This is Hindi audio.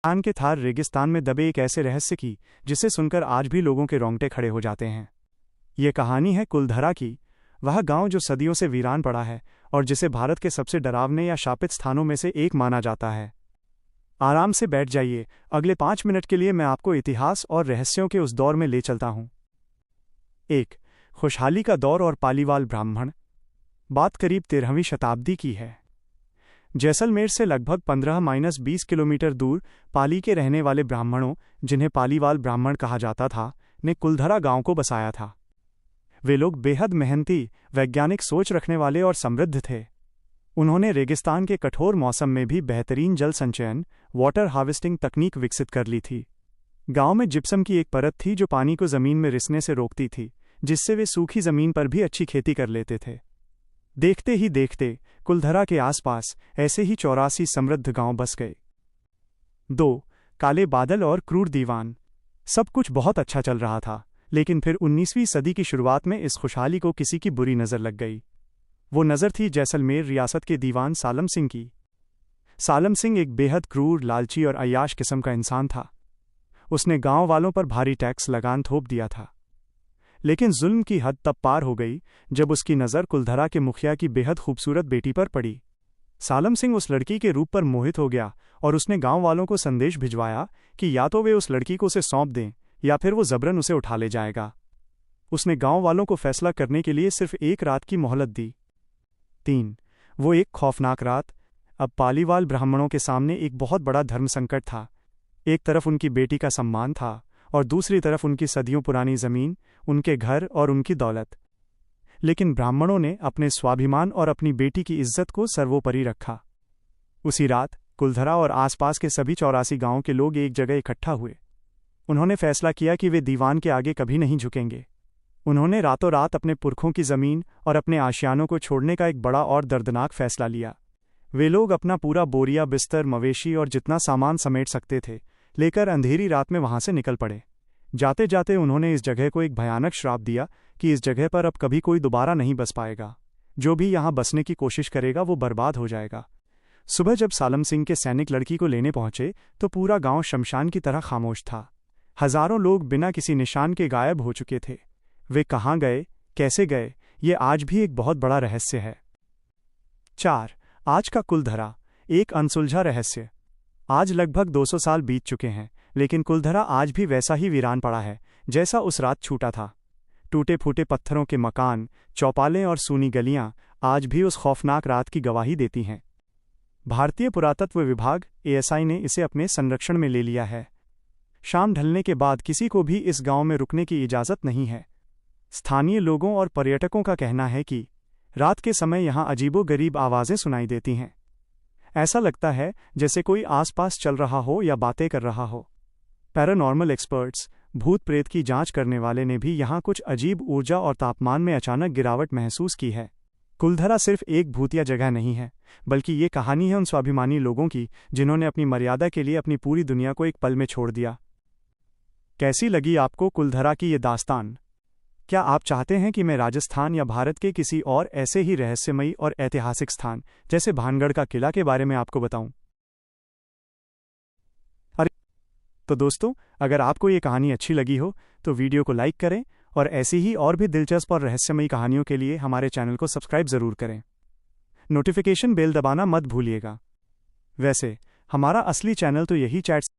राजस्थान के थार रेगिस्तान में दबे एक ऐसे रहस्य की जिसे सुनकर आज भी लोगों के रोंगटे खड़े हो जाते हैं। ये कहानी है कुलधरा की, वह गांव जो सदियों से वीरान पड़ा है और जिसे भारत के सबसे डरावने या शापित स्थानों में से एक माना जाता है। आराम से बैठ जाइए, अगले 5 मिनट के लिए मैं आपको इतिहास और रहस्यों के उस दौर में ले चलता हूं। 1. खुशहाली का दौर और पालीवाल ब्राह्मण। बात करीब 13वीं शताब्दी की है। जैसलमेर से लगभग 15-20 किलोमीटर दूर पाली के रहने वाले ब्राह्मणों, जिन्हें पालीवाल ब्राह्मण कहा जाता था, ने कुलधरा गांव को बसाया था। वे लोग बेहद मेहनती, वैज्ञानिक सोच रखने वाले और समृद्ध थे। उन्होंने रेगिस्तान के कठोर मौसम में भी बेहतरीन जल संचयन, वाटर हार्वेस्टिंग तकनीक विकसित कर ली थी। गांव में जिप्सम की एक परत थी जो पानी को जमीन में रिसने से रोकती थी, जिससे वे सूखी जमीन पर भी अच्छी खेती कर लेते थे। देखते ही देखते कुलधरा के आसपास ऐसे ही 84 समृद्ध गांव बस गए। 2. काले बादल और क्रूर दीवान। सब कुछ बहुत अच्छा चल रहा था, लेकिन फिर 19वीं सदी की शुरुआत में इस खुशहाली को किसी की बुरी नज़र लग गई। वो नज़र थी जैसलमेर रियासत के दीवान सालम सिंह की। सालम सिंह एक बेहद क्रूर, लालची और अय्याश किस्म का इंसान था। उसने गांव वालों पर भारी टैक्स लगान थोप दिया था। लेकिन जुल्म की हद तब पार हो गई जब उसकी नज़र कुलधरा के मुखिया की बेहद खूबसूरत बेटी पर पड़ी। सालम सिंह उस लड़की के रूप पर मोहित हो गया और उसने गांव वालों को संदेश भिजवाया कि या तो वे उस लड़की को उसे सौंप दें या फिर वो जबरन उसे उठा ले जाएगा। उसने गांव वालों को फैसला करने के लिए सिर्फ 1 रात की मोहलत दी। 3. वो एक खौफनाक रात। अब पालीवाल ब्राह्मणों के सामने एक बहुत बड़ा धर्म संकट था। एक तरफ उनकी बेटी का सम्मान था और दूसरी तरफ उनकी सदियों पुरानी जमीन, उनके घर और उनकी दौलत। लेकिन ब्राह्मणों ने अपने स्वाभिमान और अपनी बेटी की इज्जत को सर्वोपरि रखा। उसी रात कुलधरा और आसपास के सभी 84 गांवों के लोग एक जगह इकट्ठा हुए। उन्होंने फैसला किया कि वे दीवान के आगे कभी नहीं झुकेंगे। उन्होंने रातों रात अपने पुरखों की जमीन और अपने आशियानों को छोड़ने का एक बड़ा और दर्दनाक फैसला लिया। वे लोग अपना पूरा बोरिया, बिस्तर, मवेशी और जितना सामान समेट सकते थे लेकर अंधेरी रात में वहां से निकल पड़े। जाते जाते उन्होंने इस जगह को एक भयानक श्राप दिया कि इस जगह पर अब कभी कोई दोबारा नहीं बस पाएगा। जो भी यहां बसने की कोशिश करेगा वो बर्बाद हो जाएगा। सुबह जब सालम सिंह के सैनिक लड़की को लेने पहुंचे तो पूरा गांव शमशान की तरह खामोश था। हजारों लोग बिना किसी निशान के गायब हो चुके थे। वे कहाँ गए, कैसे गए, ये आज भी एक बहुत बड़ा रहस्य है। 4. आज का कुलधरा, एक अनसुलझा रहस्य। आज लगभग 200 साल बीत चुके हैं, लेकिन कुलधरा आज भी वैसा ही वीरान पड़ा है जैसा उस रात छूटा था। टूटे फूटे पत्थरों के मकान, चौपालें और सूनी गलियां आज भी उस खौफनाक रात की गवाही देती हैं। भारतीय पुरातत्व विभाग (ASI) ने इसे अपने संरक्षण में ले लिया है। शाम ढलने के बाद किसी को भी इस गांव में रुकने की इजाज़त नहीं है। स्थानीय लोगों और पर्यटकों का कहना है कि रात के समय यहां अजीबोगरीब आवाज़ें सुनाई देती हैं। ऐसा लगता है जैसे कोई आसपास चल रहा हो या बातें कर रहा हो। पैरानॉर्मल एक्सपर्ट्स, भूत प्रेत की जांच करने वाले ने भी यहां कुछ अजीब ऊर्जा और तापमान में अचानक गिरावट महसूस की है। कुलधरा सिर्फ एक भूतिया जगह नहीं है, बल्कि ये कहानी है उन स्वाभिमानी लोगों की जिन्होंने अपनी मर्यादा के लिए अपनी पूरी दुनिया को एक पल में छोड़ दिया। कैसी लगी आपको कुलधरा की ये दास्तान? क्या आप चाहते हैं कि मैं राजस्थान या भारत के किसी और ऐसे ही रहस्यमयी और ऐतिहासिक स्थान जैसे भानगढ़ का किला के बारे में आपको बताऊं? तो दोस्तों, अगर आपको ये कहानी अच्छी लगी हो तो वीडियो को लाइक करें और ऐसी ही और भी दिलचस्प और रहस्यमयी कहानियों के लिए हमारे चैनल को सब्सक्राइब ज़रूर करें। नोटिफिकेशन बेल दबाना मत भूलिएगा। वैसे हमारा असली चैनल तो यही चैट्स